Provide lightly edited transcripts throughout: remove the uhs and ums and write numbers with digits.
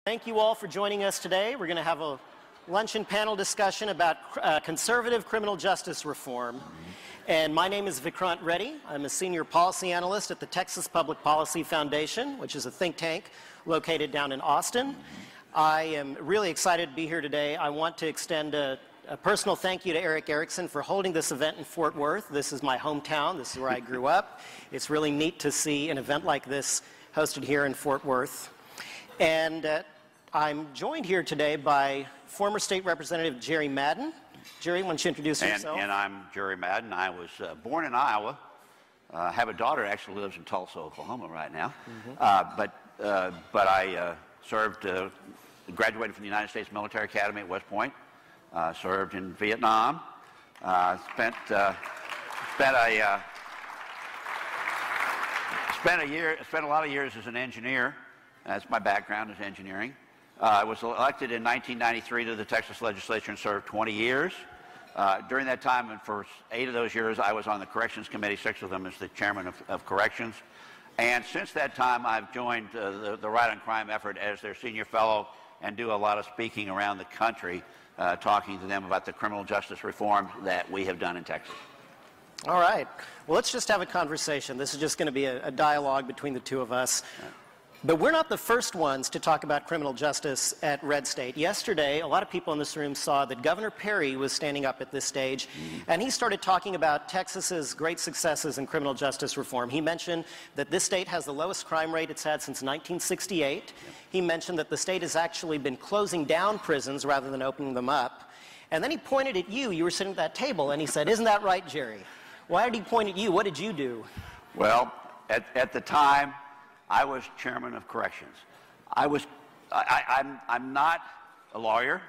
Thank you all for joining us today. We're going to have a luncheon panel discussion about conservative criminal justice reform. And my name is Vikrant Reddy. I'm a senior policy analyst at the Texas Public Policy Foundation, which is a think tank located down in Austin. I am really excited to be here today. I want to extend a personal thank you to Eric Erickson for holding this event in Fort Worth. This is my hometown. This is where I grew up. It's really neat to see an event like this hosted here in Fort Worth. And I'm joined here today by former State Representative Jerry Madden. Jerry, why don't you introduce yourself? And I'm Jerry Madden. I was born in Iowa. I have a daughter who actually lives in Tulsa, Oklahoma right now. But I served, graduated from the United States Military Academy at West Point. Served in Vietnam. Spent a lot of years as an engineer. That's my background, is engineering. I was elected in 1993 to the Texas legislature and served 20 years. During that time, and for 8 of those years, I was on the Corrections Committee, 6 of them as the chairman of Corrections. And since that time, I've joined the Right on Crime effort as their senior fellow and do a lot of speaking around the country, talking to them about the criminal justice reform that we have done in Texas. All right. Well, let's just have a conversation. This is just going to be a dialogue between the two of us. But we're not the first ones to talk about criminal justice at Red State. Yesterday, a lot of people in this room saw that Governor Perry was standing up at this stage, and he started talking about Texas's great successes in criminal justice reform. He mentioned that this state has the lowest crime rate it's had since 1968. He mentioned that the state has actually been closing down prisons rather than opening them up. And then he pointed at you. You were sitting at that table, and he said, "Isn't that right, Jerry?" Why did he point at you? What did you do? Well, at the time, I was chairman of corrections. I'm not a lawyer.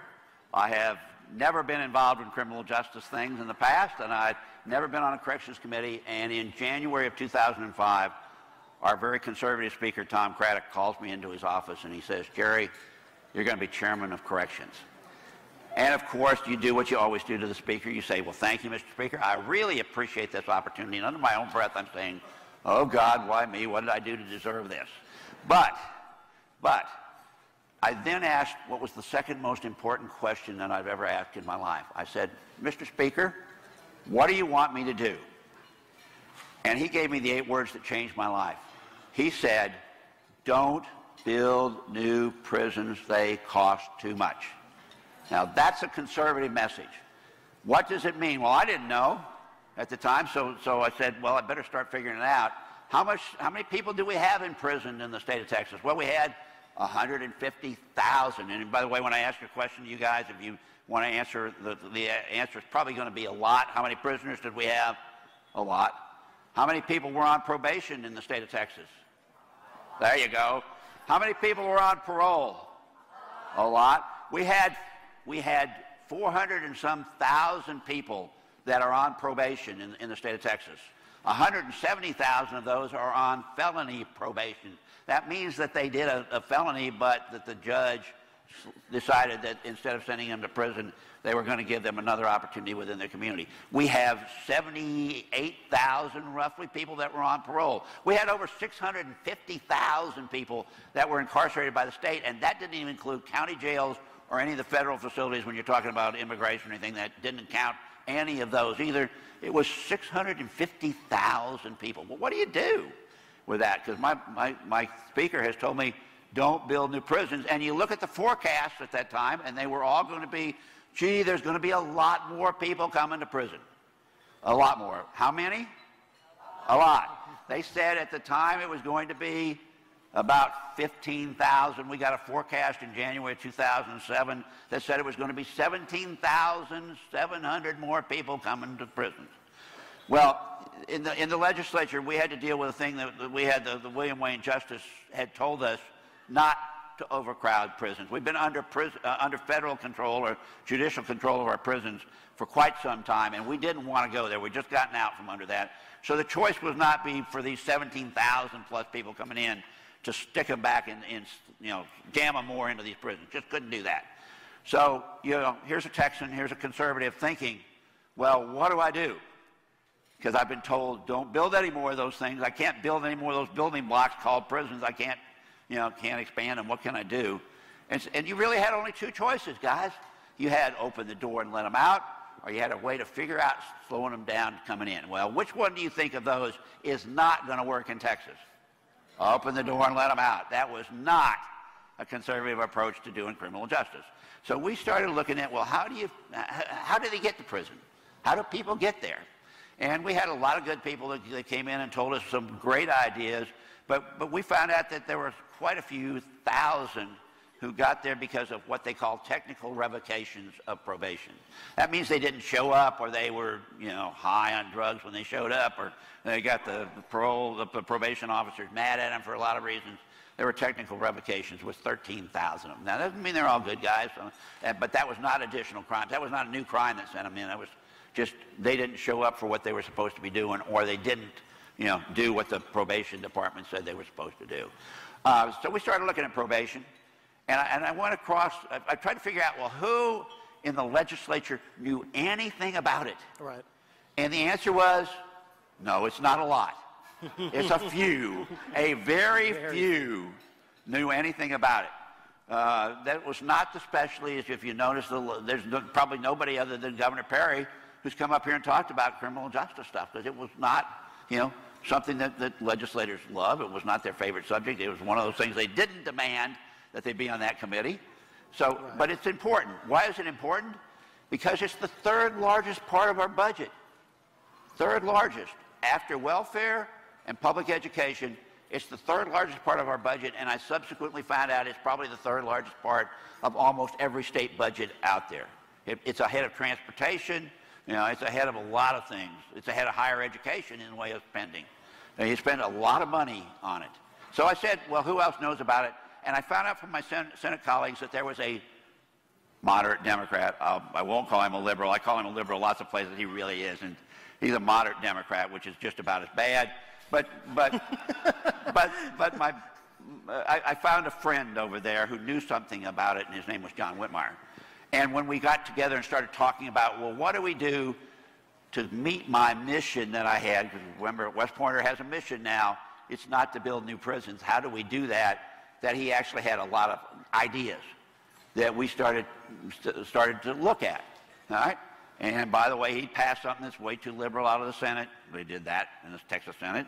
I have never been involved in criminal justice things in the past, and I've never been on a corrections committee. And in January of 2005, our very conservative speaker, Tom Craddock, calls me into his office and he says, "Jerry, you're going to be chairman of corrections." And of course, you do what you always do to the speaker. You say, "Well, thank you, Mr. Speaker. I really appreciate this opportunity." And under my own breath, I'm saying, "Oh God, why me? What did I do to deserve this?" But I then asked what was the second most important question that I've ever asked in my life. I said, "Mr. Speaker, what do you want me to do?" And he gave me the 8 words that changed my life. He said, "Don't build new prisons. They cost too much." Now, that's a conservative message. What does it mean? Well, I didn't know at the time, so I said, well, I better start figuring it out. How many people do we have in prison in the state of Texas? Well, we had 150,000. And by the way, when I ask a question to you guys, if you want to answer, the answer is probably going to be a lot. How many prisoners did we have? A lot. How many people were on probation in the state of Texas? There you go. How many people were on parole? A lot. We had 400 and some thousand people that are on probation in the state of Texas. 170,000 of those are on felony probation. That means that they did a felony, but that the judge decided that instead of sending them to prison, they were going to give them another opportunity within their community. We have 78,000 roughly people that were on parole. We had over 650,000 people that were incarcerated by the state, and that didn't even include county jails or any of the federal facilities when you're talking about immigration or anything. That didn't count any of those either. It was 650,000 people. Well, what do you do with that? Because my speaker has told me, don't build new prisons. And you look at the forecasts at that time, and they were all going to be, gee, there's going to be a lot more people coming to prison. A lot more. How many? A lot. They said at the time it was going to be about 15,000. We got a forecast in January of 2007 that said it was going to be 17,700 more people coming to prisons. Well, in the legislature, we had to deal with a thing that we had, the William Wayne Justice had told us not to overcrowd prisons. We've been under federal control or judicial control of our prisons for quite some time, and we didn't want to go there. We'd just gotten out from under that. So the choice was not be for these 17,000 plus people coming in to stick them back and jam them more into these prisons. Just couldn't do that. So, here's a Texan, here's a conservative thinking, well, what do I do? Because I've been told, don't build any more of those things. I can't build any more of those building blocks called prisons. I can't expand them. What can I do? And you really had only two choices, guys. You had open the door and let them out, or you had a way to figure out slowing them down coming in. Well, which one do you think of those is not going to work in Texas? Open the door and let them out. That was not a conservative approach to doing criminal justice. So we started looking at, well, how do they get to prison? How do people get there? And we had a lot of good people that came in and told us some great ideas, but we found out that there were quite a few thousand who got there because of what they call technical revocations of probation. That means they didn't show up, or they were, high on drugs when they showed up, or they got the probation officers mad at them for a lot of reasons. There were technical revocations with 13,000 of them. Now, that doesn't mean they're all good guys, but that was not additional crime. That was not a new crime that sent them in. That was just they didn't show up for what they were supposed to be doing, or they didn't, do what the probation department said they were supposed to do. So we started looking at probation. And I went across, I tried to figure out, well, who in the legislature knew anything about it? Right. And the answer was, no, it's not a lot. It's a few, a very few knew anything about it. That was not the specialties. If you notice, there's probably nobody other than Governor Perry who's come up here and talked about criminal justice stuff, because it was not, something that legislators love. It was not their favorite subject. It was one of those things they didn't demand that they be on that committee. So, right. But it's important. Why is it important? Because it's the third largest part of our budget. Third largest. After welfare and public education, it's the third largest part of our budget, and I subsequently found out it's probably the third largest part of almost every state budget out there. It's ahead of transportation. It's ahead of a lot of things. It's ahead of higher education in the way of spending. And you spend a lot of money on it. So I said, well, who else knows about it? And I found out from my Senate colleagues that there was a moderate Democrat. I won't call him a liberal. I call him a liberal lots of places. He really isn't. He's a moderate Democrat, which is just about as bad. But I found a friend over there who knew something about it, and his name was John Whitmire. And when we got together and started talking about, well, what do we do to meet my mission that I had? Because remember, West Pointer has a mission now. It's not to build new prisons. How do we do that? That he actually had a lot of ideas that we started to look at. All right? And by the way, he passed something that's way too liberal out of the Senate. We did that in the Texas Senate.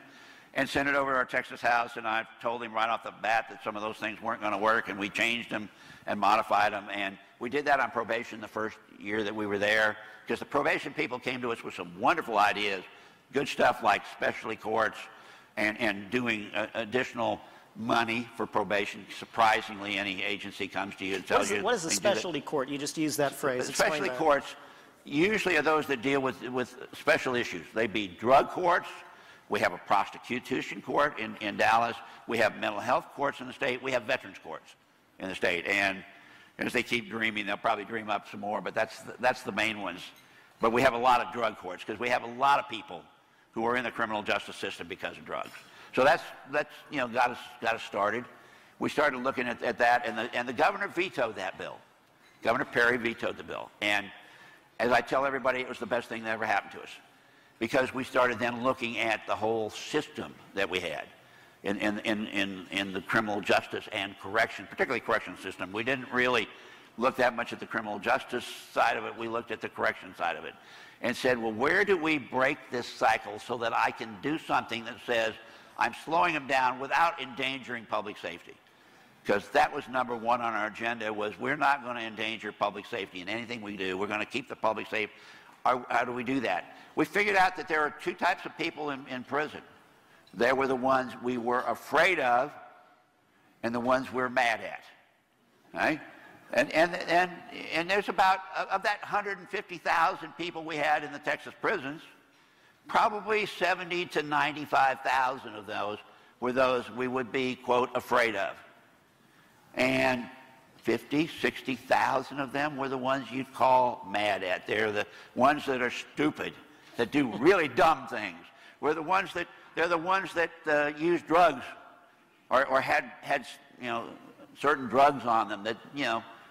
And sent it over to our Texas House, and I told him right off the bat that some of those things weren't going to work, and we changed them and modified them. And we did that on probation the first year that we were there, because the probation people came to us with some wonderful ideas, good stuff like specialty courts and doing additional money for probation. Surprisingly, any agency comes to you and tells you. What is a specialty court? You just use that phrase. Specialty courts usually are those that deal with special issues. They be drug courts. We have a prostitution court in Dallas. We have mental health courts in the state. We have veterans courts in the state. And as they keep dreaming, they'll probably dream up some more, but that's the main ones. But we have a lot of drug courts because we have a lot of people who are in the criminal justice system because of drugs. So that's got us started. We started looking at that, and the governor vetoed that bill. Governor Perry vetoed the bill. And as I tell everybody, it was the best thing that ever happened to us, because we started then looking at the whole system that we had in the criminal justice and correction, particularly correction system. We didn't really look that much at the criminal justice side of it. We looked at the correction side of it and said, well, where do we break this cycle so that I can do something that says I'm slowing them down without endangering public safety? Because that was number one on our agenda, was we're not going to endanger public safety in anything we do. We're going to keep the public safe. How do we do that? We figured out that there are two types of people in prison. There were the ones we were afraid of and the ones we're mad at. Right? And there's about, of that 150,000 people we had in the Texas prisons, probably 70 to 95,000 of those were those we would be, quote, afraid of. And 50, 60,000 of them were the ones you'd call mad at. They're the ones that are stupid, that do really dumb things. They're the ones that use drugs or had certain drugs on them that,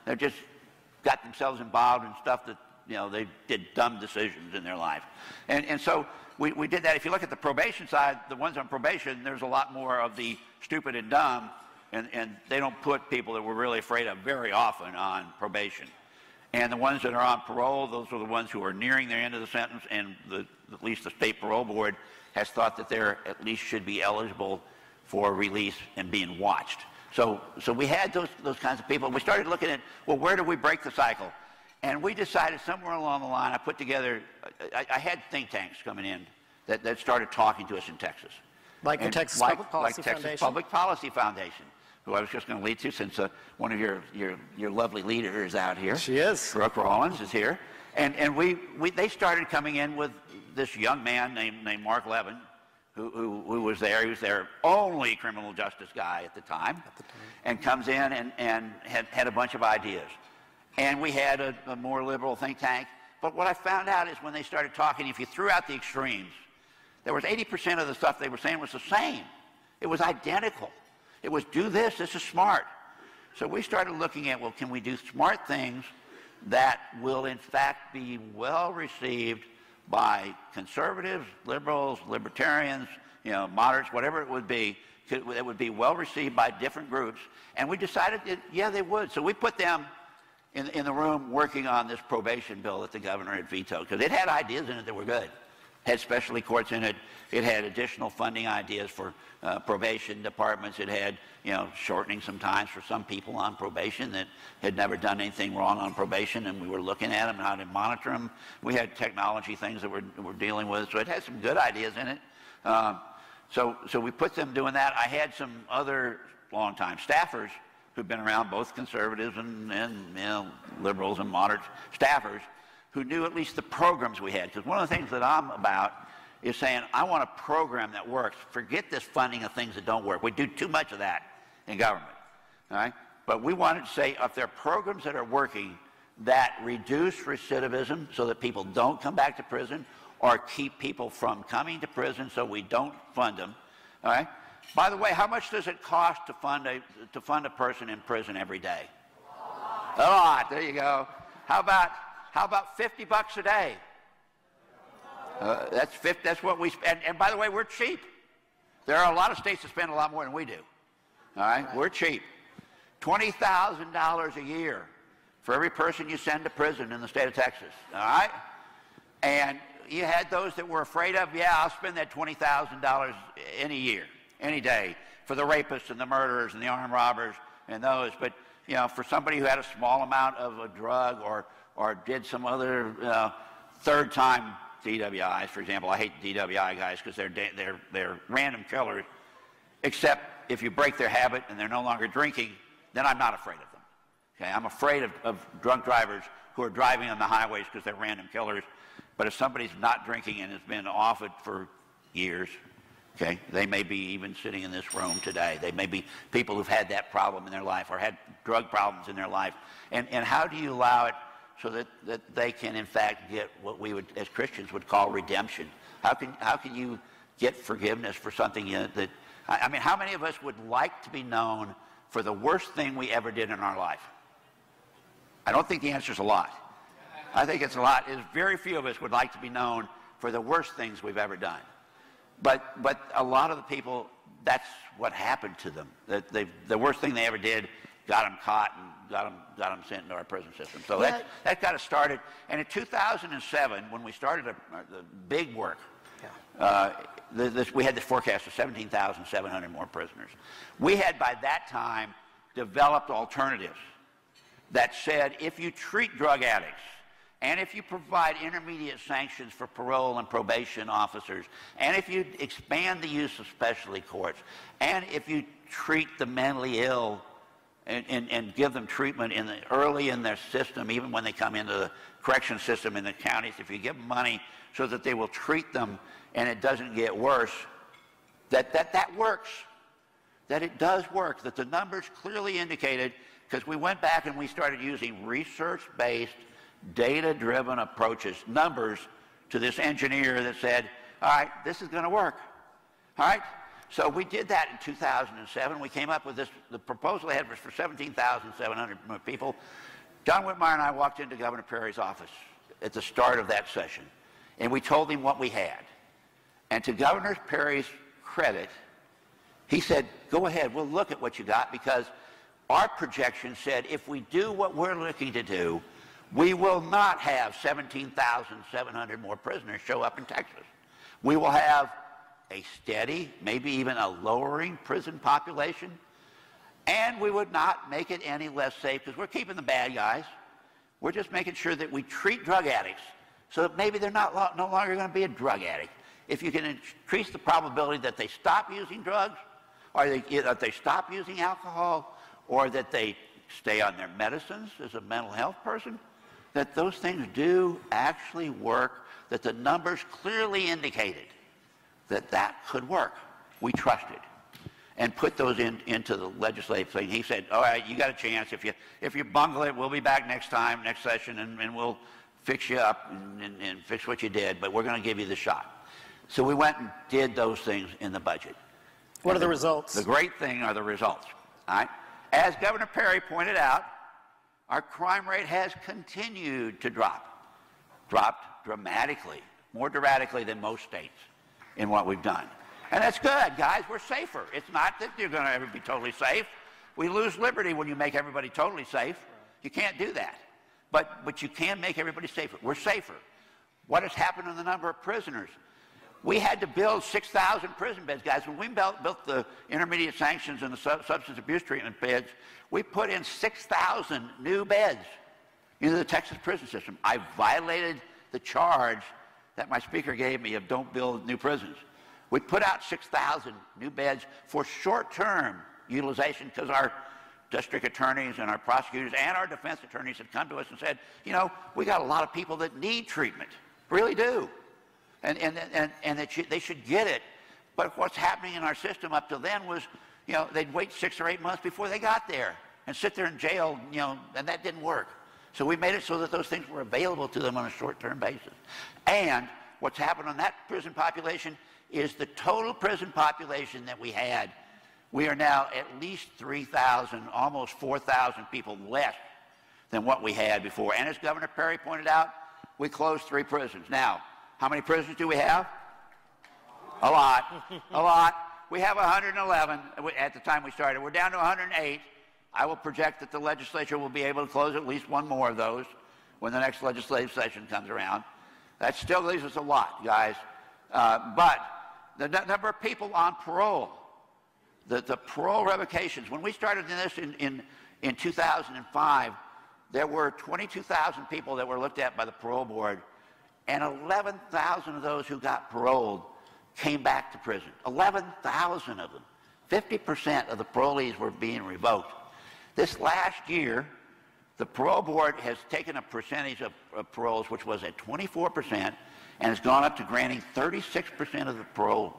they just got themselves involved in stuff that, they did dumb decisions in their life. And so we did that. If you look at the probation side, the ones on probation, there's a lot more of the stupid and dumb And they don't put people that we're really afraid of very often on probation. And the ones that are on parole, those are the ones who are nearing their end of the sentence, and at least the state parole board has thought that they're at least should be eligible for release and being watched. So we had those kinds of people. We started looking at, well, where do we break the cycle? And we decided somewhere along the line, I put together, I had think tanks coming in that started talking to us in Texas. Like the Texas Public Policy Foundation? Texas Public Policy Foundation, who I was just going to lead to, since one of your lovely leaders out here. She is. Brooke Rollins is here. And they started coming in with this young man named Mark Levin, who was there. He was their only criminal justice guy at the time. And comes in and had a bunch of ideas. And we had a more liberal think tank. But what I found out is when they started talking, if you threw out the extremes, there was 80% of the stuff they were saying was the same. It was identical. It was, do this is smart. So we started looking at, well, can we do smart things that will in fact be well received by conservatives, liberals, libertarians, moderates, whatever it would be. It would be well received by different groups. And we decided that, yeah, they would. So we put them in the room working on this probation bill that the governor had vetoed, because it had ideas in it that were good. It had specialty courts in it. It had additional funding ideas for probation departments. It had, shortening some times for some people on probation that had never done anything wrong on probation, and we were looking at them and how to monitor them. We had technology things that we're dealing with, so it had some good ideas in it. So we put them doing that. I had some other longtime staffers who've been around, both conservatives and liberals and moderate staffers, who knew at least the programs we had. Because one of the things that I'm about is saying, I want a program that works. Forget this funding of things that don't work. We do too much of that in government. All right? But we wanted to say, if there are programs that are working that reduce recidivism so that people don't come back to prison, or keep people from coming to prison so we don't fund them, all right? By the way, how much does it cost to fund a person in prison every day? A lot. There you go. How about $50 a day? That's what we spend. And by the way, we're cheap. There are a lot of states that spend a lot more than we do. All right? We're cheap. $20,000 a year for every person you send to prison in the state of Texas. All right? And you had those that were afraid of, yeah, I'll spend that $20,000 any year, any day, for the rapists and the murderers and the armed robbers and those. But, for somebody who had a small amount of a drug or did some other third-time DWIs, for example. I hate DWI guys because they're random killers, except if you break their habit and they're no longer drinking, then I'm not afraid of them. Okay? I'm afraid of drunk drivers who are driving on the highways because they're random killers. But if somebody's not drinking and has been off it for years, okay, they may be even sitting in this room today. They may be people who've had that problem in their life or had drug problems in their life. And how do you allow it so that they can, in fact, get what we would, as Christians, would call redemption? How can you get forgiveness for something that, I mean, how many of us would like to be known for the worst thing we ever did in our life? I don't think the answer is a lot. I think it's a lot. Very few of us would like to be known for the worst things we've ever done. But a lot of the people, that's what happened to them. The worst thing they ever did got them caught and got them sent into our prison system. So that got us started. And in 2007, when we started the big work, we had this forecast of 17,700 more prisoners. We had, by that time, developed alternatives that said, if you treat drug addicts, and if you provide intermediate sanctions for parole and probation officers, and if you expand the use of specialty courts, and if you treat the mentally ill and give them treatment early in their system, even when they come into the correction system in the counties, if you give them money so that they will treat them and it doesn't get worse, that works, that it does work, that the numbers clearly indicated, because we went back and we started using research-based, data-driven approaches, numbers, to this engineer that said, all right, this is going to work. All right? So we did that in 2007. We came up with this. The proposal I had was for 17,700 people. John Whitmire and I walked into Governor Perry's office at the start of that session, and we told him what we had. And to Governor Perry's credit, He said, go ahead, we'll look at what you got, because our projection said if we do what we're looking to do, we will not have 17,700 more prisoners show up in Texas. We will have a steady, maybe even a lowering prison population, and we would not make it any less safe, because we're keeping the bad guys. We're just making sure that we treat drug addicts so that maybe they're no longer going to be a drug addict. If you can increase the probability that they stop using drugs, or that they stop using alcohol, or that they stay on their medicines as a mental health person, that those things do actually work, that the numbers clearly indicated that that could work. We trusted and put those into the legislative thing. He said, all right, you got a chance. If you bungle it, we'll be back next time, next session, and we'll fix you up and fix what you did, but we're going to give you the shot. So we went and did those things in the budget. What are the results? The great thing are the results. All right? As Governor Perry pointed out, our crime rate has continued to drop. Dropped dramatically, more dramatically than most states in what we've done. And that's good, guys. We're safer. It's not that you're going to ever be totally safe. We lose liberty when you make everybody totally safe. You can't do that. But you can make everybody safer. We're safer. What has happened in the number of prisoners? We had to build 6,000 prison beds, guys. When we built the intermediate sanctions and the substance abuse treatment beds, we put in 6,000 new beds into the Texas prison system. I violated the charge that my speaker gave me of don't build new prisons. We put out 6,000 new beds for short-term utilization, because our district attorneys and our prosecutors and our defense attorneys had come to us and said, you know, we got a lot of people that need treatment, really do, and that they should get it. But what's happening in our system up till then was, you know, they'd wait 6 or 8 months before they got there and sit there in jail, you know, and that didn't work. So we made it so that those things were available to them on a short-term basis. And what's happened on that prison population is the total prison population that we had, we are now at least 3,000, almost 4,000 people less than what we had before. And as Governor Perry pointed out, we closed 3 prisons. Now, how many prisons do we have? A lot, a lot. We have 111 at the time we started. We're down to 108. I will project that the legislature will be able to close at least 1 more of those when the next legislative session comes around. That still leaves us a lot, guys. But the number of people on parole, the parole revocations, when we started this in 2005, there were 22,000 people that were looked at by the parole board, and 11,000 of those who got paroled came back to prison. 11,000 of them. 50% of the parolees were being revoked. This last year, the parole board has taken a percentage of paroles, which was at 24%, and has gone up to granting 36% of the parole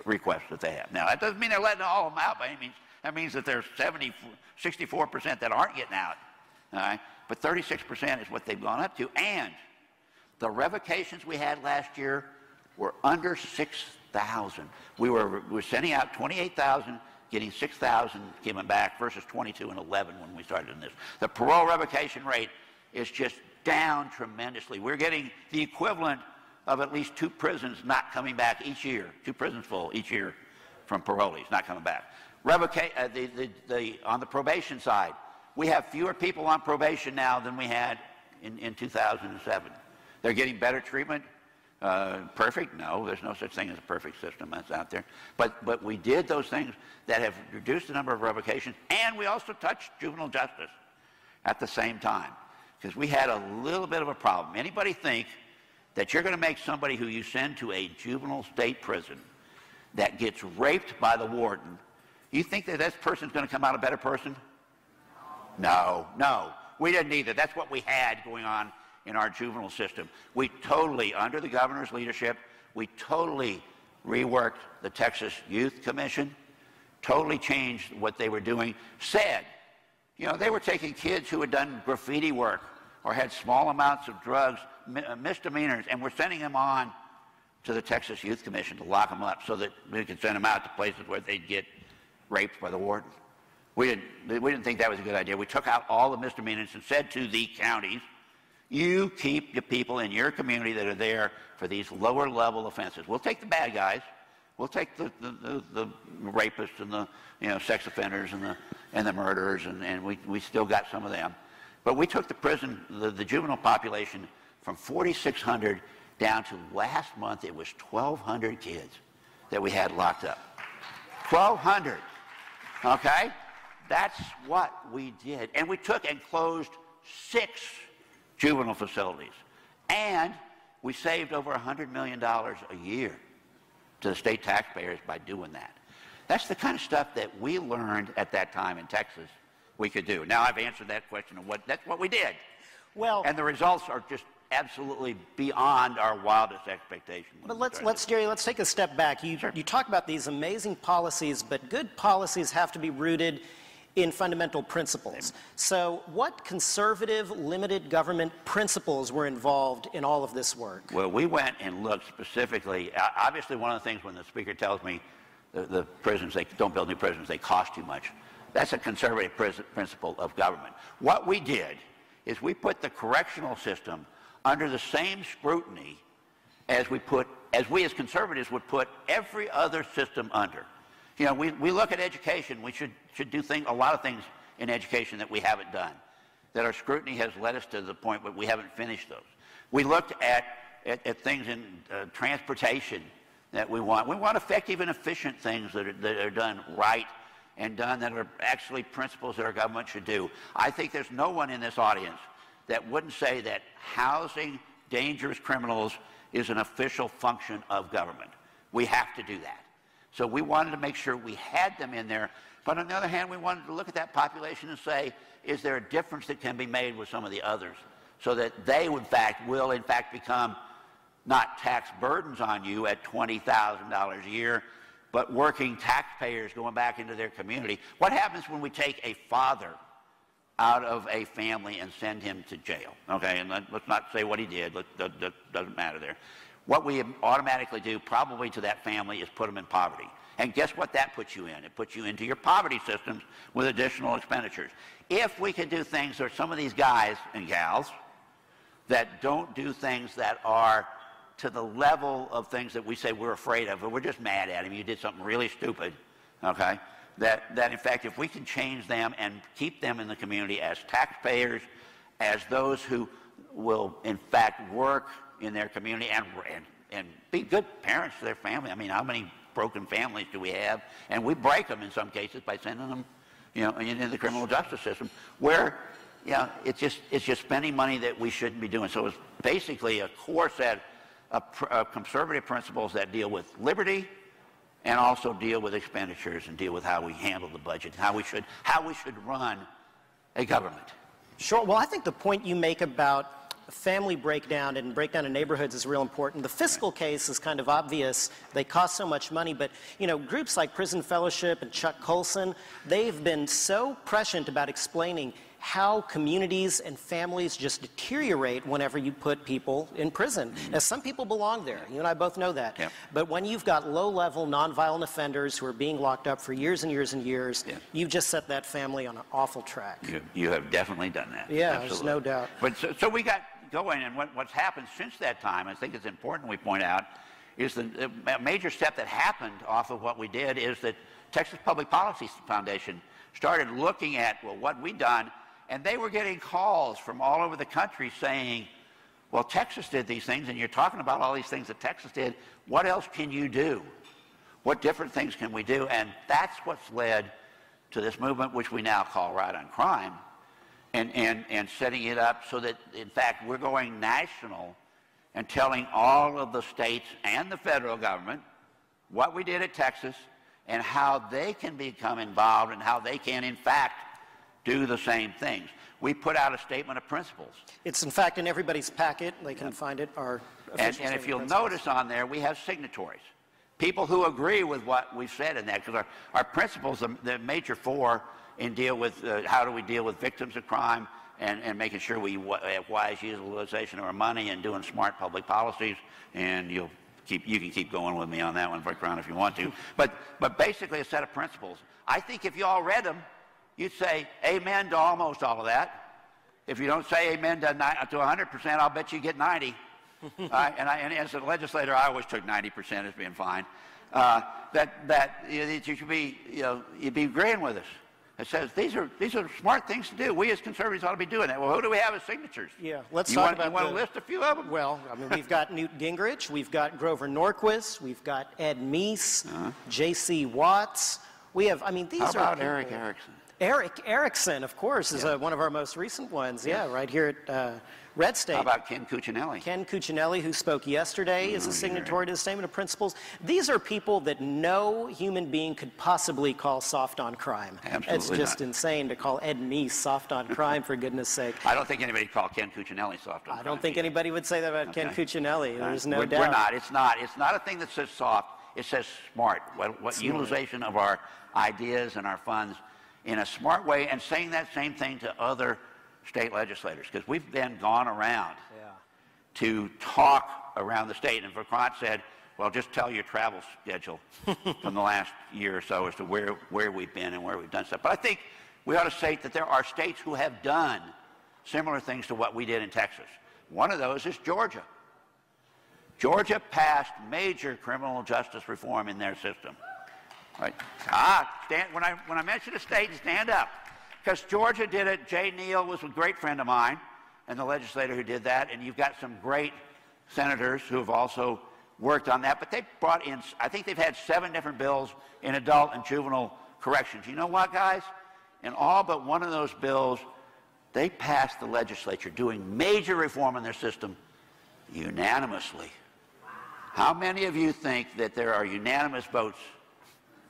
requests that they have. Now, that doesn't mean they're letting all of them out by any means. That means that there's 64% that aren't getting out. All right? But 36% is what they've gone up to. And the revocations we had last year were under 6,000. We were sending out 28,000, getting 6,000 coming back versus 22 and 11 when we started in this. The parole revocation rate is just down tremendously. We're getting the equivalent of at least 2 prisons not coming back each year, 2 prisons full each year from parolees not coming back. On the probation side, we have fewer people on probation now than we had in 2007. They're getting better treatment. Perfect? No, there's no such thing as a perfect system that's out there. But we did those things that have reduced the number of revocations, and we also touched juvenile justice at the same time, because we had a little bit of a problem. Anybody think that you're going to make somebody who you send to a juvenile state prison that gets raped by the warden, you think that this person's going to come out a better person? No, no. We didn't either. That's what we had going on in our juvenile system. We totally, under the governor's leadership, we totally reworked the Texas Youth Commission, totally changed what they were doing, said, you know, they were taking kids who had done graffiti work or had small amounts of drugs, misdemeanors, and we're sending them on to the Texas Youth Commission to lock them up so that we could send them out to places where they'd get raped by the warden. We didn't think that was a good idea. We took out all the misdemeanors and said to the counties, you keep the people in your community that are there for these lower level offenses. We'll take the bad guys, We'll take the rapists and the sex offenders and the murderers, and we still got some of them. But we took the juvenile population from 4,600 down to last month it was 1,200 kids that we had locked up. 1,200, okay? That's what we did. And we took and closed 6 juvenile facilities. And we saved over $100 million a year to the state taxpayers by doing that. That's the kind of stuff that we learned at that time in Texas we could do. Now I've answered that question of that's what we did. Well, and the results are just absolutely beyond our wildest expectations. But Jerry, let's take a step back. You talk about these amazing policies, but good policies have to be rooted in fundamental principles. So what conservative, limited government principles were involved in all of this work? Well, we went and looked specifically. Obviously, one of the things when the speaker tells me the prisons, they don't build new prisons, they cost too much. That's a conservative principle of government. What we did is we put the correctional system under the same scrutiny as we as conservatives would put every other system under. You know, we look at education. We should do a lot of things in education that we haven't done, that our scrutiny has led us to the point where we haven't finished those. We looked at things in transportation that we want. We want effective and efficient things that are done right and done that are actually principles that our government should do. I think there's no one in this audience that wouldn't say that housing dangerous criminals is an official function of government. We have to do that. So we wanted to make sure we had them in there. But on the other hand, we wanted to look at that population and say, is there a difference that can be made with some of the others so that they, will in fact become not tax burdens on you at $20,000 a year, but working taxpayers going back into their community. What happens when we take a father out of a family and send him to jail? Okay, and let's not say what he did. That doesn't matter there. What we automatically do probably to that family is put them in poverty. And guess what that puts you in? It puts you into your poverty systems with additional expenditures. If we could do things, there are some of these guys and gals that don't do things that are to the level of things that we say we're afraid of, or we're just mad at him, you did something really stupid, okay? That in fact, if we can change them and keep them in the community as taxpayers, as those who will in fact work in their community and be good parents to their family. I mean, how many broken families do we have? And we break them in some cases by sending them, into the criminal justice system, where, it's just spending money that we shouldn't be doing. So it's basically a core set of conservative principles that deal with liberty and also deal with expenditures and deal with how we handle the budget, how we should run a government. Sure. Well, I think the point you make about family breakdown and breakdown in neighborhoods is real important. The fiscal case is kind of obvious. They cost so much money, but groups like Prison Fellowship and Chuck Colson, they've been so prescient about explaining how communities and families just deteriorate whenever you put people in prison. Now, some people belong there. You and I both know that. Yep. But when you've got low-level, nonviolent offenders who are being locked up for years and years and years, yep, you've just set that family on an awful track. You have definitely done that. Yeah, absolutely. There's no doubt. But so we got going, and what's happened since that time, I think it's important we point out, is the major step that happened off of what we did is that Texas Public Policy Foundation started looking at, what we'd done, and they were getting calls from all over the country saying, well, Texas did these things, and you're talking about all these things that Texas did. What else can you do? What different things can we do? And that's what's led to this movement, which we now call Right on Crime, and setting it up so that, in fact, we're going national and telling all of the states and the federal government what we did at Texas and how they can become involved and how they can, in fact, do the same things. We put out a statement of principles. It's, in fact, in everybody's packet. They can find it. And if you'll notice on there, we have signatories. People who agree with what we've said in that, because our principles, the major four, deal with how do we deal with victims of crime and making sure we have wise utilization of our money and doing smart public policies. And you can keep going with me on that one, Vikrant, if you want to. But basically a set of principles. I think if you all read them, you'd say amen to almost all of that. If you don't say amen to 100%, I'll bet you get 90. And as a legislator, I always took 90% as being fine. You should be, you'd be agreeing with us. It says these are smart things to do. We as conservatives ought to be doing that. Well, who do we have as signatures? Yeah, let's talk about. You want to list a few of them? Well, I mean, we've got Newt Gingrich, we've got Grover Norquist, we've got Ed Meese, J.C. Watts. We have. I mean, these How are. about Eric Erickson? Eric Erickson, of course, is one of our most recent ones. Yeah, right here at RedState. How about Ken Cuccinelli? Ken Cuccinelli, who spoke yesterday, is a signatory to the Statement of Principles. These are people that no human being could possibly call soft on crime. Absolutely It's just insane to call Ed Meese soft on crime, for goodness sake. I don't think anybody called Ken Cuccinelli soft on crime. I don't think anybody would say that about Ken Cuccinelli. There's no doubt. We're not. It's not. It's not a thing that says soft. It says smart. What utilization of our ideas and our funds in a smart way, and saying that same thing to other state legislators, because we've then gone around to talk around the state. And Vikrant said, well, just tell your travel schedule from the last year or so as to where we've been and where we've done stuff. But I think we ought to say that there are states who have done similar things to what we did in Texas. One of those is Georgia. Georgia passed major criminal justice reform in their system. Right? When I mention a state, stand up. Because Georgia did it. Jay Neal was a great friend of mine and the legislator who did that. And you've got some great senators who have also worked on that. But they brought in, I think they've had 7 different bills in adult and juvenile corrections. You know what, guys? In all but one of those bills, they passed the legislature doing major reform in their system unanimously. How many of you think that there are unanimous votes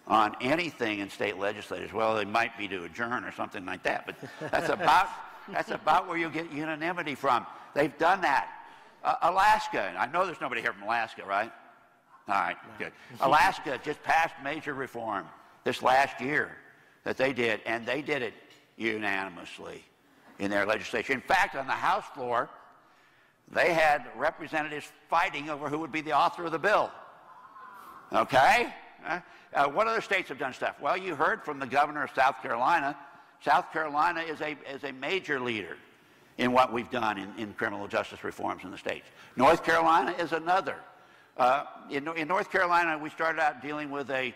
on anything in state legislatures? Well, they might be to adjourn or something like that, but that's about where you get unanimity from. They've done that. Alaska, I know there's nobody here from Alaska, right? All right, good. Alaska just passed major reform this last year that they did, and they did it unanimously in their legislature. In fact, on the House floor, they had representatives fighting over who would be the author of the bill. Okay? What other states have done stuff? Well, you heard from the governor of South Carolina. South Carolina is a major leader in what we've done in criminal justice reforms in the states. North Carolina is another. In North Carolina, we started out dealing with a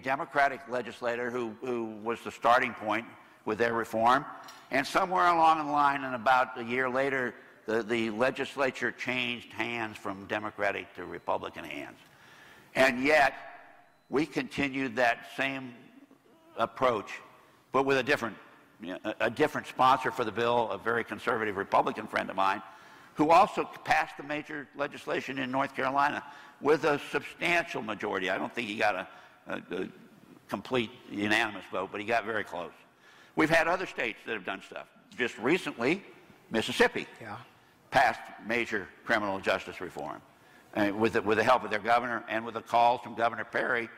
Democratic legislator who was the starting point with their reform. And somewhere along the line, and about a year later, the legislature changed hands from Democratic to Republican hands. And yet, we continued that same approach, but with a different sponsor for the bill, a very conservative Republican friend of mine, who also passed the major legislation in North Carolina with a substantial majority. I don't think he got a complete unanimous vote, but he got very close. We've had other states that have done stuff. Just recently, Mississippi passed major criminal justice reform. With the help of their governor and with the calls from Governor Perry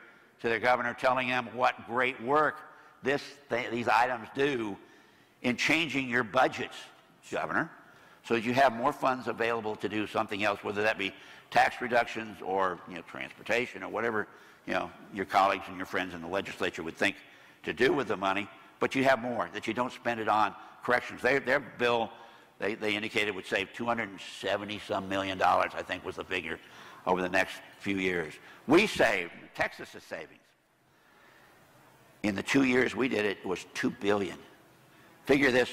to their governor telling him what great work these items do in changing your budgets, Governor, so that you have more funds available to do something else, whether that be tax reductions or transportation or whatever your colleagues and your friends in the legislature would think to do with the money, but you have more, that you don't spend it on corrections. Their bill, they indicated, would save $270-some million, I think was the figure, over the next few years. We saved, Texas's savings, in the 2 years we did it, was $2 billion. Figure this,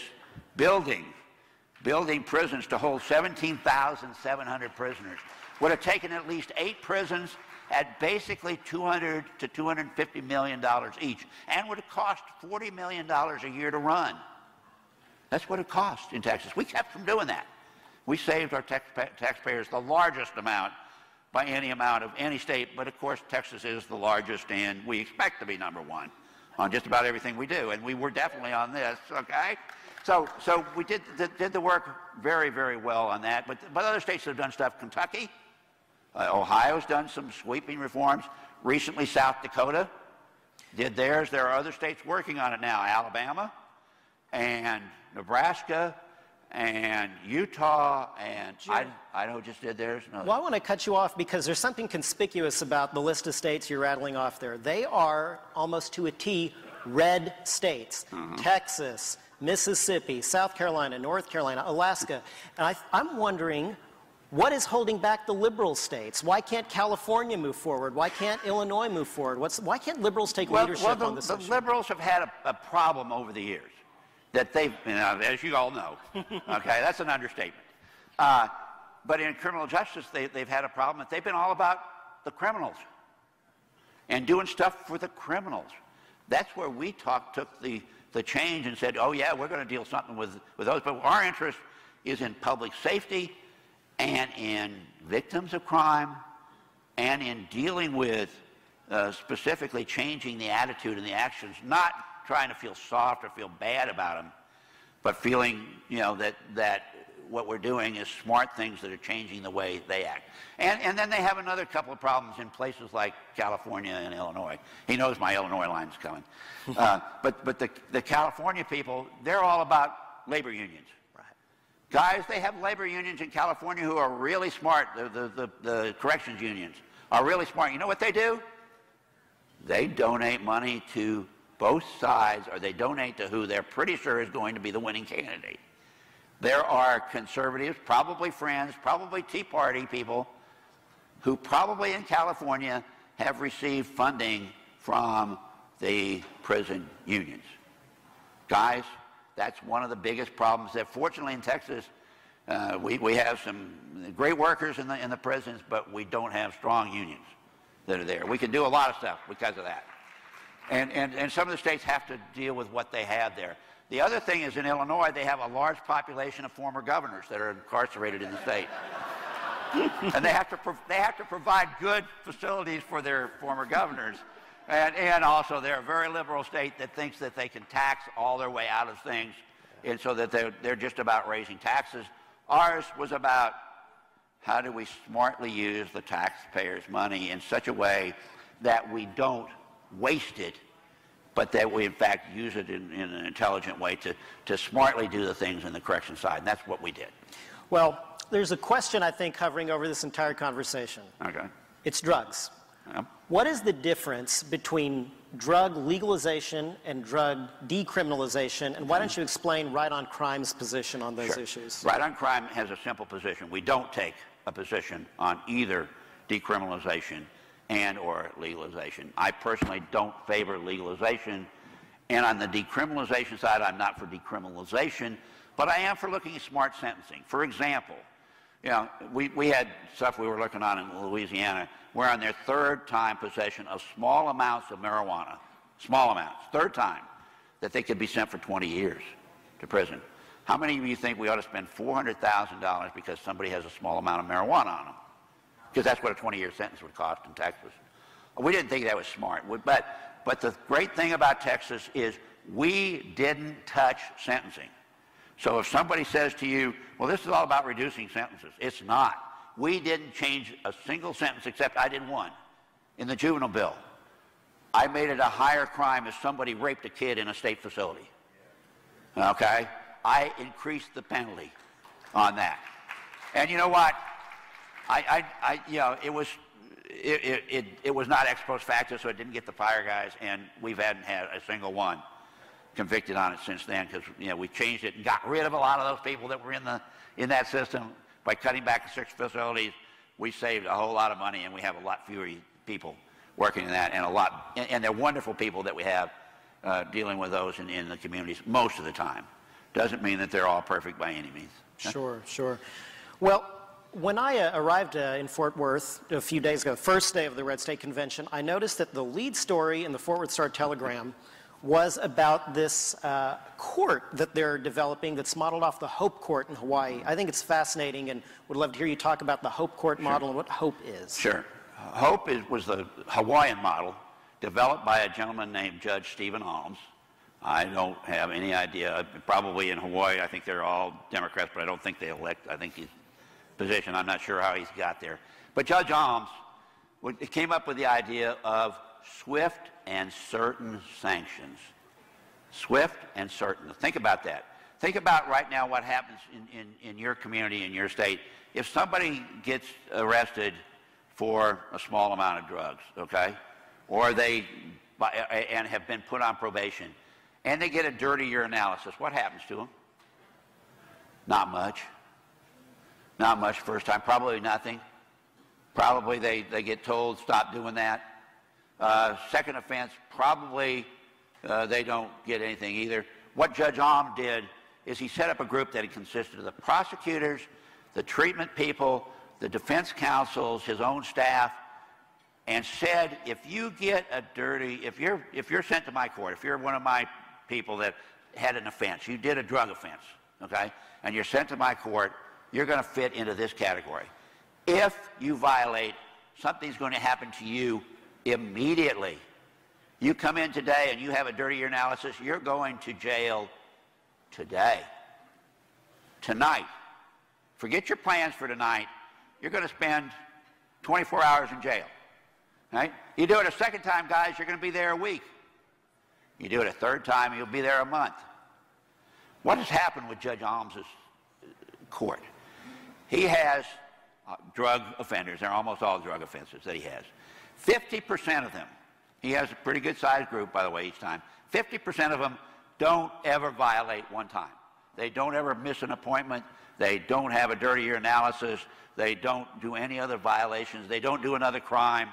building prisons to hold 17,700 prisoners would have taken at least 8 prisons at basically $200 to $250 million each, and would have cost $40 million a year to run. That's what it cost in Texas. We kept from doing that. We saved our taxpayers the largest amount by any amount of any state, but of course Texas is the largest, and we expect to be #1 on just about everything we do, and we were definitely on this, okay? So we did the work very, very well on that, but other states have done stuff. Kentucky, Ohio's done some sweeping reforms. Recently, South Dakota did theirs. There are other states working on it now, Alabama and Nebraska and Utah and Idaho just did theirs. No. Well, I want to cut you off because there's something conspicuous about the list of states you're rattling off there. They are almost to a T red states. Texas, Mississippi, South Carolina, North Carolina, Alaska. And I'm wondering What is holding back the liberal states? Why can't California move forward? Why can't Illinois move forward? Why can't liberals take leadership on this issue? The liberals have had a problem over the years that they've, as you all know, okay, that's an understatement. But in criminal justice, they've had a problem that they've been all about the criminals and doing stuff for the criminals. That's where we took the change and said, oh yeah, we're going to deal something with those. But our interest is in public safety and in victims of crime and in dealing with specifically changing the attitude and the actions, not trying to feel soft or feel bad about them, but feeling, that what we're doing is smart things that are changing the way they act. And then they have another couple of problems in places like California and Illinois. He knows my Illinois line's coming. But the California people, they're all about labor unions. Right. Guys, they have labor unions in California who are really smart. The corrections unions are really smart. You know what they do? They donate money to both sides, or they donate to who they're pretty sure is going to be the winning candidate. There are conservatives, probably friends, probably Tea Party people, who probably in California have received funding from the prison unions. Guys, that's one of the biggest problems that fortunately in Texas, we have some great workers in the prisons, but we don't have strong unions that are there. We can do a lot of stuff because of that. And some of the states have to deal with what they have there. The other thing is in Illinois, they have a large population of former governors that are incarcerated in the state. And they have to provide good facilities for their former governors. And also they're a very liberal state that thinks that they can tax all their way out of things, and so that they're just about raising taxes. Ours was about how do we smartly use the taxpayers' money in such a way that we don't waste it, but that we in fact use it in an intelligent way to smartly do the things in the correction side. And that's what we did. Well, there's a question I think hovering over this entire conversation. Okay. It's drugs. Yep. What is the difference between drug legalization and drug decriminalization? And why don't you explain Right on Crime's position on those issues? Right on Crime has a simple position. We don't take a position on either decriminalization and or legalization. I personally don't favor legalization, and on the decriminalization side, I'm not for decriminalization, but I am for looking at smart sentencing. For example, we had stuff we were looking on in Louisiana where on their third time possession of small amounts of marijuana, small amounts, third time, that they could be sent for 20 years to prison. How many of you think we ought to spend $400,000 because somebody has a small amount of marijuana on them? Because that's what a 20-year sentence would cost in Texas. We didn't think that was smart. But the great thing about Texas is we didn't touch sentencing. So if somebody says to you, well, this is all about reducing sentences, it's not. We didn't change a single sentence except I did one in the juvenile bill. I made it a higher crime if somebody raped a kid in a state facility. Okay? I increased the penalty on that. And you know what? It was not ex post facto, so it didn't get the fire guys, and we hadn't had a single one convicted on it since then, because we changed it and got rid of a lot of those people that were in that system. By cutting back the 6 facilities, we saved a whole lot of money, and we have a lot fewer people working in that, and they're wonderful people that we have dealing with those in the communities most of the time. Doesn't mean that they're all perfect by any means. Sure, sure. Well, when I arrived in Fort Worth a few days ago, first day of the Red State Convention, I noticed that the lead story in the Fort Worth Star-Telegram was about this court that they're developing that's modeled off the Hope Court in Hawaii. I think it's fascinating, and would love to hear you talk about the Hope Court model and what Hope is. Sure. Hope was the Hawaiian model developed by a gentleman named Judge Stephen Alms. I don't have any idea. Probably in Hawaii, I think they're all Democrats, but I don't think they elect. I think his position, I'm not sure how he's got there. But Judge Alms came up with the idea of swift and certain sanctions. Swift and certain. Think about that. Think about right now what happens in your community, in your state. If somebody gets arrested for a small amount of drugs, okay, or and have been put on probation, and they get a dirty urinalysis, what happens to them? Not much. Not much first time, probably nothing. Probably they get told, stop doing that. Second offense, probably they don't get anything either. What Judge Alm did is he set up a group that consisted of the prosecutors, the treatment people, the defense counsels, his own staff, and said, if you get a dirty, if you're sent to my court, if you're one of my people that had an offense, you did a drug offense, okay, and you're sent to my court, you're going to fit into this category. If you violate, something's going to happen to you immediately. You come in today and you have a dirty urinalysis, you're going to jail today, tonight. Forget your plans for tonight. You're going to spend 24 hours in jail. Right? You do it a second time, guys, you're going to be there a week. You do it a third time, you'll be there a month. What has happened with Judge Alm's court? He has drug offenders. They're almost all drug offenses that he has. 50% of them, he has a pretty good sized group, by the way, each time. 50% of them don't ever violate one time. They don't ever miss an appointment. They don't have a dirty urinalysis. They don't do any other violations. They don't do another crime.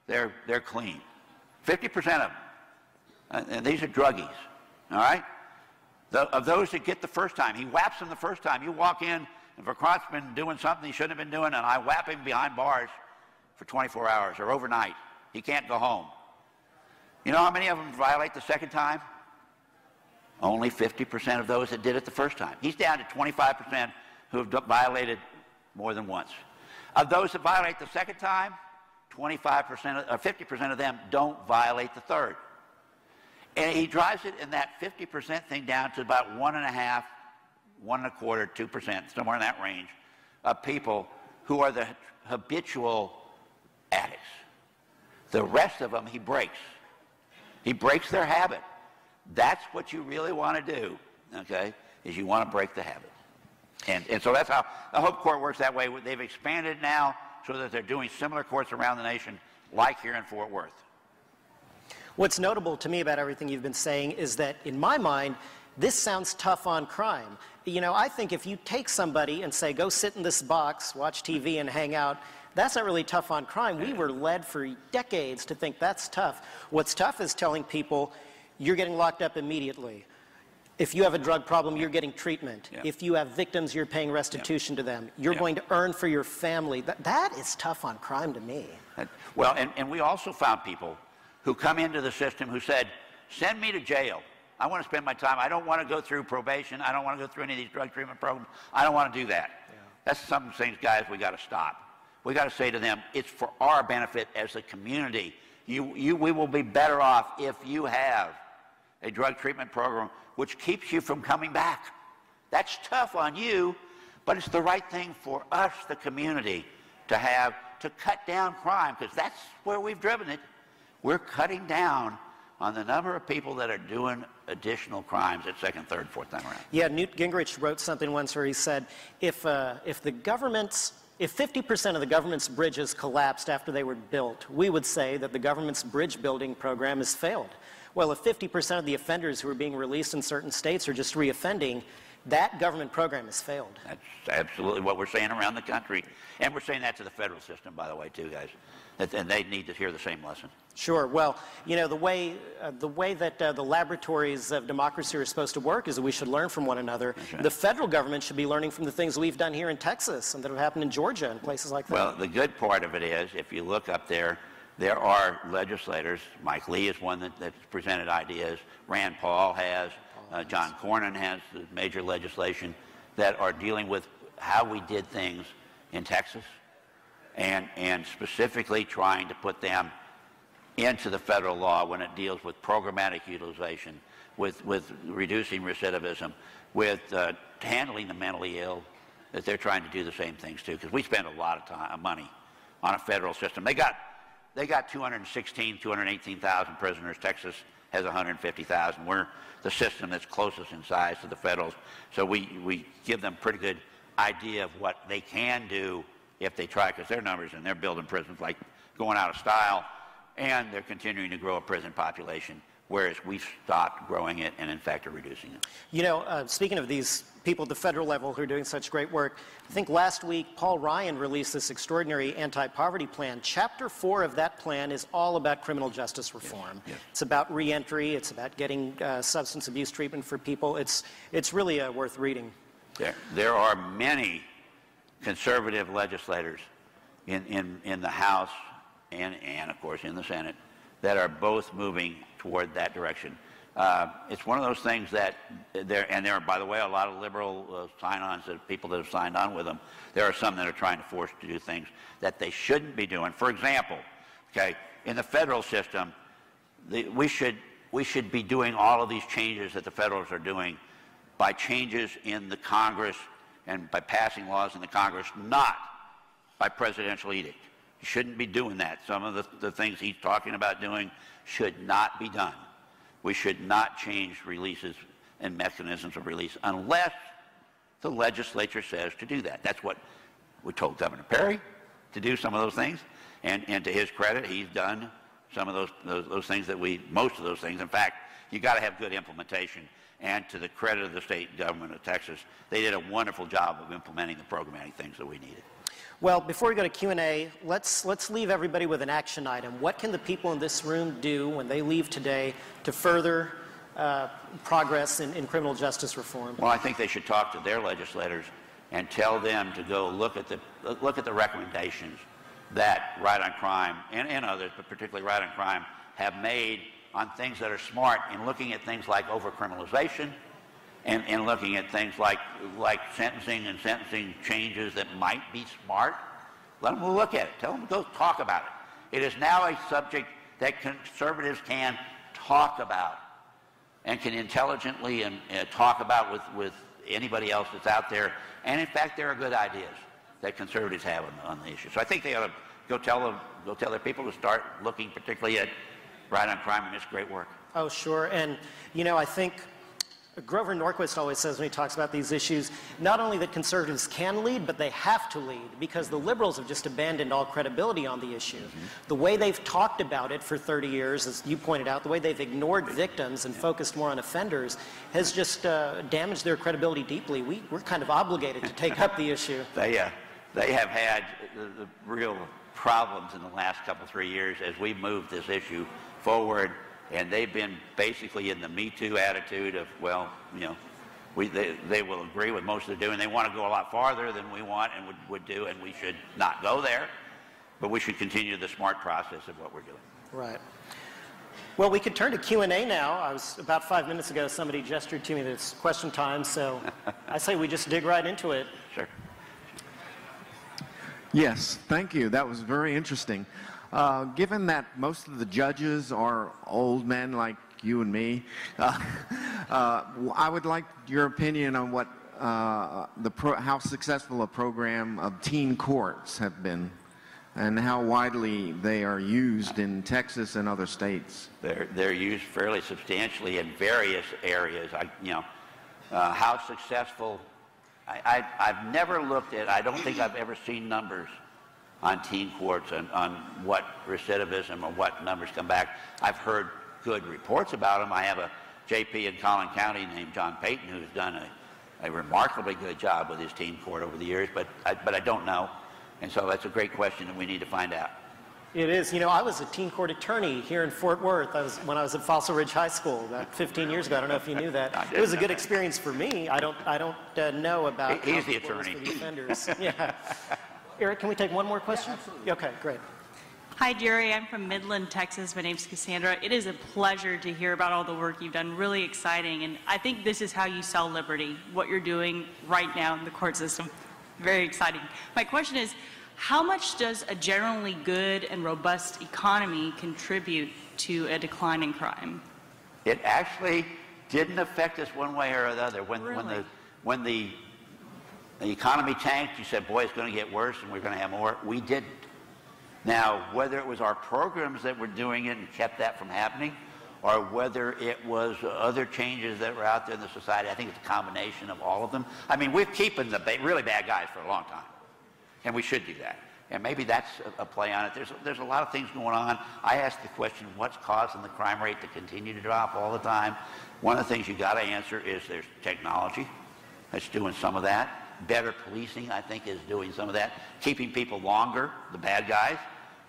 They're clean. 50% of them. And these are druggies, all right? Of those that get the first time, he whaps them the first time. You walk in, and Vikrant's been doing something he shouldn't have been doing, and I whap him behind bars for 24 hours or overnight. He can't go home. You know how many of them violate the second time? Only 50% of those that did it the first time. He's down to 25% who have violated more than once. Of those that violate the second time, 25% or 50% of them don't violate the third. And he drives it in that 50% thing down to about 1.5%, 1.25%, 2%, somewhere in that range, of people who are the habitual addicts. The rest of them he breaks. He breaks their habit. That's what you really want to do, okay, is you want to break the habit. And so that's how the Hope Court works that way. They've expanded now so that they're doing similar courts around the nation, like here in Fort Worth. What's notable to me about everything you've been saying is that, in my mind, this sounds tough on crime. You know, I think if you take somebody and say, go sit in this box, watch TV and hang out, that's not really tough on crime. We were led for decades to think that's tough. What's tough is telling people, you're getting locked up immediately. If you have a drug problem, you're getting treatment. Yeah. If you have victims, you're paying restitution to them. You're going to earn for your family. That is tough on crime to me. Well, and we also found people who come into the system who said, send me to jail. I want to spend my time. I don't want to go through probation. I don't want to go through any of these drug treatment programs. I don't want to do that. Yeah. That's some things, guys, we got to stop. We got to say to them, it's for our benefit as a community. We will be better off if you have a drug treatment program which keeps you from coming back. That's tough on you, but it's the right thing for us, the community, to have to cut down crime, because that's where we've driven it. We're cutting down on the number of people that are doing additional crimes at second, third, fourth time around. Yeah, Newt Gingrich wrote something once where he said, if 50% of the government's bridges collapsed after they were built, we would say that the government's bridge building program has failed. Well, if 50% of the offenders who are being released in certain states are just reoffending, that government program has failed. That's absolutely what we're saying around the country. And we're saying that to the federal system, by the way, too, guys. And they need to hear the same lesson. Sure. Well, you know, the way that the laboratories of democracy are supposed to work is that we should learn from one another. Right. The federal government should be learning from the things we've done here in Texas and that have happened in Georgia and places like that. Well, the good part of it is, if you look up there, there are legislators. Mike Lee is one that's presented ideas. Rand Paul has. John Cornyn has the major legislation that are dealing with how we did things in Texas and specifically trying to put them into the federal law when it deals with programmatic utilization, with reducing recidivism, with handling the mentally ill, that they're trying to do the same things too, because we spend a lot of money on a federal system. They got 218,000 prisoners. Texas has 150,000. We're the system that's closest in size to the federals. So we give them pretty good idea of what they can do if they try, because their numbers, and they're building prisons like going out of style, and they're continuing to grow a prison population whereas we've stopped growing it and, in fact, are reducing it. You know, speaking of these people at the federal level who are doing such great work, I think last week Paul Ryan released this extraordinary anti-poverty plan. Chapter 4 of that plan is all about criminal justice reform. Yes. It's about reentry. It's about getting substance abuse treatment for people. It's really worth reading. There are many conservative legislators in the House and, of course, in the Senate that are both moving toward that direction. It's one of those things that there are, by the way, a lot of liberal sign-ons, people that have signed on with them. There are some that are trying to force to do things that they shouldn't be doing. For example, okay, in the federal system, we should be doing all of these changes that the federals are doing by changes in the Congress and by passing laws in the Congress, not by presidential edict. You shouldn't be doing that. Some of the things he's talking about doing should not be done. We should not change releases and mechanisms of release unless the legislature says to do that. That's what we told Governor Perry to do, some of those things. And to his credit, he's done some of those things most of those things. In fact, you got to have good implementation. And to the credit of the state government of Texas, they did a wonderful job of implementing the programmatic things that we needed. Well, before we go to Q&A, let's leave everybody with an action item. What can the people in this room do when they leave today to further progress in criminal justice reform? Well, I think they should talk to their legislators and tell them to go look at the recommendations that Right on Crime and others, but particularly Right on Crime, have made on things that are smart in looking at things like overcriminalization and looking at things like sentencing and sentencing changes that might be smart. Let them look at it. Tell them to go talk about it. It is now a subject that conservatives can talk about and can intelligently talk about with anybody else that's out there. And in fact, there are good ideas that conservatives have on the issue. So I think they ought to go tell their people to start looking particularly at Right on Crime and its great work. Oh, sure. And, you know, I think Grover Norquist always says when he talks about these issues, not only that conservatives can lead, but they have to lead, because the liberals have just abandoned all credibility on the issue. The way they've talked about it for 30 years, as you pointed out, the way they've ignored victims and focused more on offenders has just damaged their credibility deeply. We're kind of obligated to take up the issue. They have had the real problems in the last 3 years as we've moved this issue forward. And they've been basically in the Me Too attitude of, well, you know, they will agree with most of they're doing. They want to go a lot farther than we want and would do, and we should not go there. But we should continue the smart process of what we're doing. Right. Well, we could turn to Q&A now. About 5 minutes ago, somebody gestured to me that it's question time, so I say we just dig right into it. Sure. Yes, thank you. That was very interesting. Given that most of the judges are old men like you and me, I would like your opinion on what how successful a program of teen courts have been, and how widely they are used in Texas and other states. They're used fairly substantially in various areas. How successful? I've never looked at. I don't think I've ever seen numbers on teen courts and on what recidivism or what numbers come back. I've heard good reports about them. I have a JP in Collin County named John Payton who's done a remarkably good job with his teen court over the years, but I don't know. And so that's a great question that we need to find out. It is. You know, I was a teen court attorney here in Fort Worth when I was at Fossil Ridge High School about 15 years ago. I don't know if you knew that. It was a good experience for me. I don't know about He's the attorney. For the offenders. Yeah. Eric, can we take one more question? Absolutely. Okay, great. Hi, Jerry. I'm from Midland, Texas. My name's Cassandra. It is a pleasure to hear about all the work you've done. Really exciting. And I think this is how you sell liberty, what you're doing right now in the court system. Very exciting. My question is, how much does a generally good and robust economy contribute to a decline in crime? It actually didn't affect us one way or the other. When the economy tanked, you said, boy, it's going to get worse and we're going to have more. We didn't. Now, whether it was our programs that were doing it and kept that from happening, or whether it was other changes that were out there in the society, I think it's a combination of all of them. I mean, we're keeping the really bad guys for a long time, and we should do that. And maybe that's a play on it. There's a lot of things going on. I asked the question, what's causing the crime rate to continue to drop all the time? One of the things you got to answer is there's technology that's doing some of that. Better policing, I think, is doing some of that. Keeping people longer, the bad guys,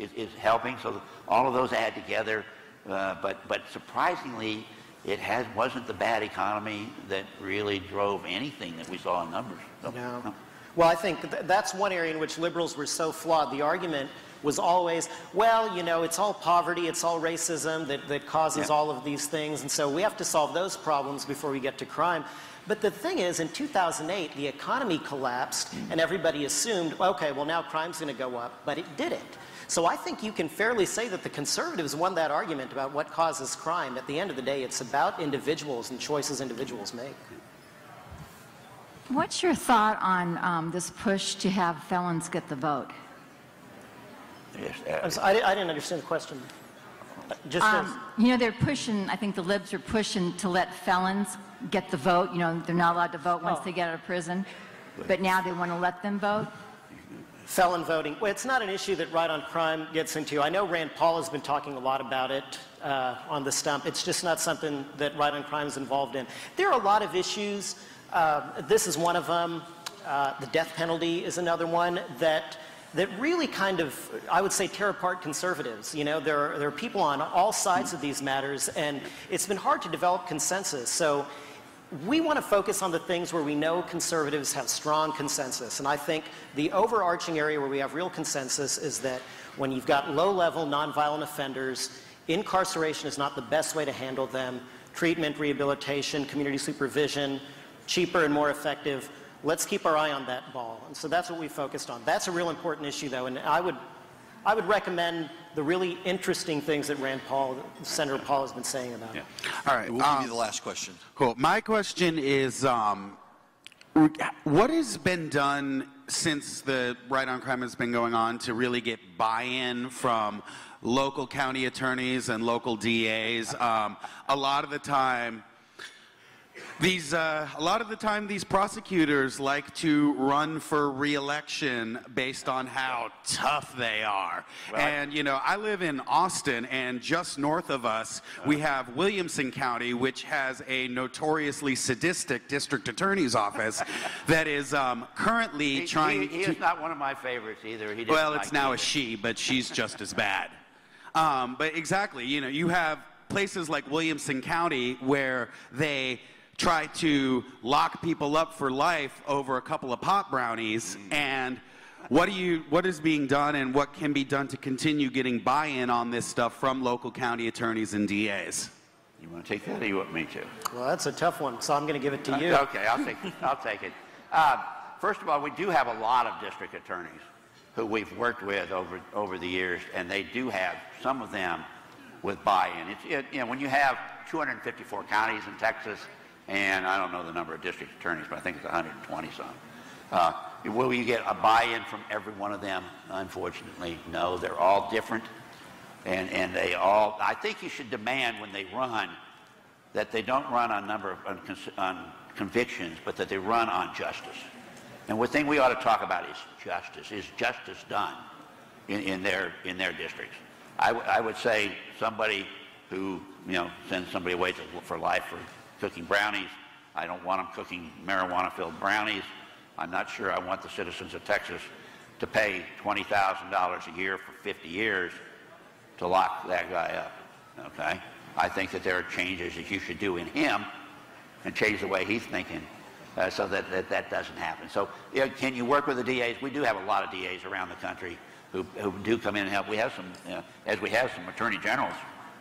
is helping. So all of those add together. But surprisingly, it wasn't the bad economy that really drove anything that we saw in numbers. So, no. Well, I think that's one area in which liberals were so flawed. The argument was always, well, you know, it's all poverty, it's all racism that causes all of these things, and so we have to solve those problems before we get to crime. But the thing is, in 2008, the economy collapsed, and everybody assumed, okay, well, now crime's going to go up, but it didn't. So I think you can fairly say that the conservatives won that argument about what causes crime. At the end of the day, it's about individuals and choices individuals make. What's your thought on this push to have felons get the vote? Yes, I didn't understand the question. Just you know, they're pushing, I think the libs are pushing to let felons get the vote. You know, they're not allowed to vote once they get out of prison, but now they want to let them vote. Felon voting. Well, it's not an issue that Right on Crime gets into. I know Rand Paul has been talking a lot about it on the stump. It's just not something that Right on Crime is involved in. There are a lot of issues. This is one of them. The death penalty is another one that really kind of, I would say, tear apart conservatives. You know, there are people on all sides of these matters, and it's been hard to develop consensus. So we want to focus on the things where we know conservatives have strong consensus. And I think the overarching area where we have real consensus is that when you've got low-level nonviolent offenders, incarceration is not the best way to handle them. Treatment, rehabilitation, community supervision, cheaper and more effective. Let's keep our eye on that ball. And so that's what we focused on. That's a real important issue, though, and I would recommend the really interesting things that Senator Paul has been saying about it. All right. We'll give you the last question. Cool. My question is, what has been done since the Right on Crime has been going on to really get buy-in from local county attorneys and local DAs? A lot of the time, these prosecutors like to run for re-election based on how tough they are. Right. And, you know, I live in Austin, and just north of us, we have Williamson County, which has a notoriously sadistic district attorney's office that is currently trying to... He is not one of my favorites either. Well, it's now a she, but she's just as bad. But exactly, you know, you have places like Williamson County where they try to lock people up for life over a couple of pot brownies, and what is being done and what can be done to continue getting buy-in on this stuff from local county attorneys and DAs? You want to take that, or you want me to? Well, that's a tough one, so I'm going to give it to you. Okay, I'll take it. First of all, we do have a lot of district attorneys who we've worked with over the years, and they do have, some of them, with buy-in. You know, when you have 254 counties in Texas, and I don't know the number of district attorneys, but I think it's 120 some. Will you get a buy-in from every one of them? Unfortunately, no. They're all different, and they all. I think you should demand when they run that they don't run on convictions, but that they run on justice. And one thing we ought to talk about is justice. Is justice done in their districts? I would say somebody who sends somebody away for life for cooking brownies. I don't want them cooking marijuana-filled brownies. I'm not sure I want the citizens of Texas to pay $20,000 a year for 50 years to lock that guy up, okay? I think that there are changes that you should do in him and change the way he's thinking so that doesn't happen. So can you work with the DAs? We do have a lot of DAs around the country who do come in and help. We have some, as we have some attorney generals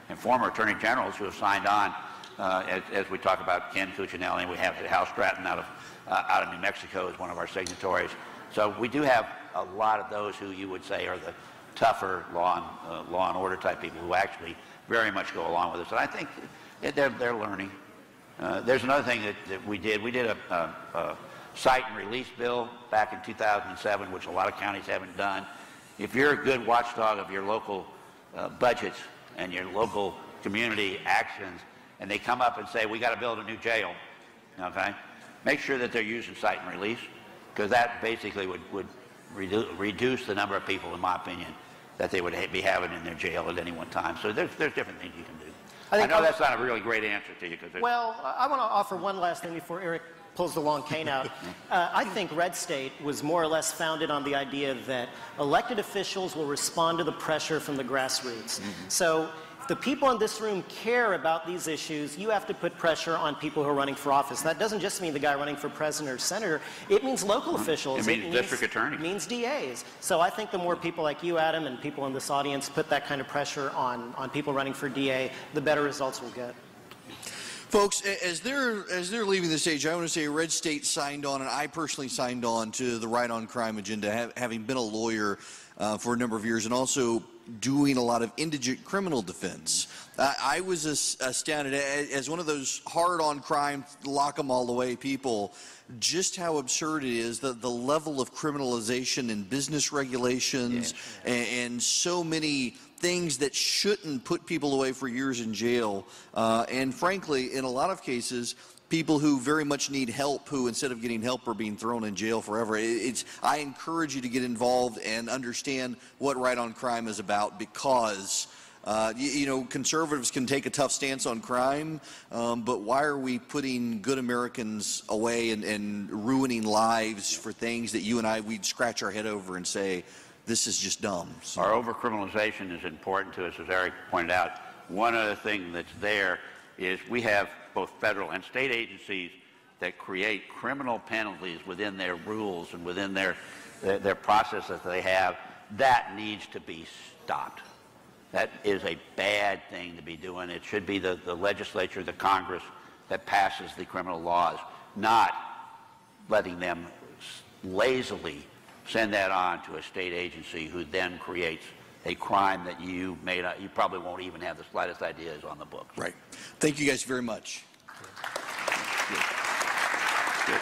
and former attorney generals who have signed on. As we talk about Ken Cuccinelli, and we have Hal Stratton out of New Mexico as one of our signatories. So we do have a lot of those who you would say are the tougher law and order type people who actually very much go along with us. And I think they're learning. There's another thing that we did. We did a cite and release bill back in 2007, which a lot of counties haven't done. If you're a good watchdog of your local budgets and your local community actions, and they come up and say, we got to build a new jail, okay? Make sure that they're using cite and release, because that basically would reduce the number of people, in my opinion, that they would be having in their jail at any one time. So there's different things you can do. I know that's not a really great answer to you. Well, I want to offer one last thing before Eric pulls the long cane out. I think RedState was more or less founded on the idea that elected officials will respond to the pressure from the grassroots. So if the people in this room care about these issues, you have to put pressure on people who are running for office. That doesn't just mean the guy running for president or senator. It means local officials. It means district attorneys. It means DAs. So I think the more people like you, Adam, and people in this audience put that kind of pressure on people running for DA, the better results we'll get. Folks, as they're leaving the stage, I want to say RedState signed on, and I personally signed on to the Right on Crime agenda, having been a lawyer for a number of years and also doing a lot of indigent criminal defense. I was astounded as one of those hard on crime, lock them all the way people, just how absurd it is, the level of criminalization and business regulations and so many things that shouldn't put people away for years in jail. And frankly, in a lot of cases, people who very much need help, who instead of getting help are being thrown in jail forever. I encourage you to get involved and understand what Right on Crime is about, because you know, conservatives can take a tough stance on crime, but why are we putting good Americans away and ruining lives for things that you and we'd scratch our head over and say, this is just dumb. So. Our overcriminalization is important to us, as Eric pointed out. One other thing that's there is we have both federal and state agencies that create criminal penalties within their rules and within their process that they have. That needs to be stopped. That is a bad thing to be doing. It should be the legislature, the Congress, that passes the criminal laws, not letting them lazily send that on to a state agency who then creates a crime that you probably won't even have the slightest idea is on the books. Right. Thank you guys very much. Good.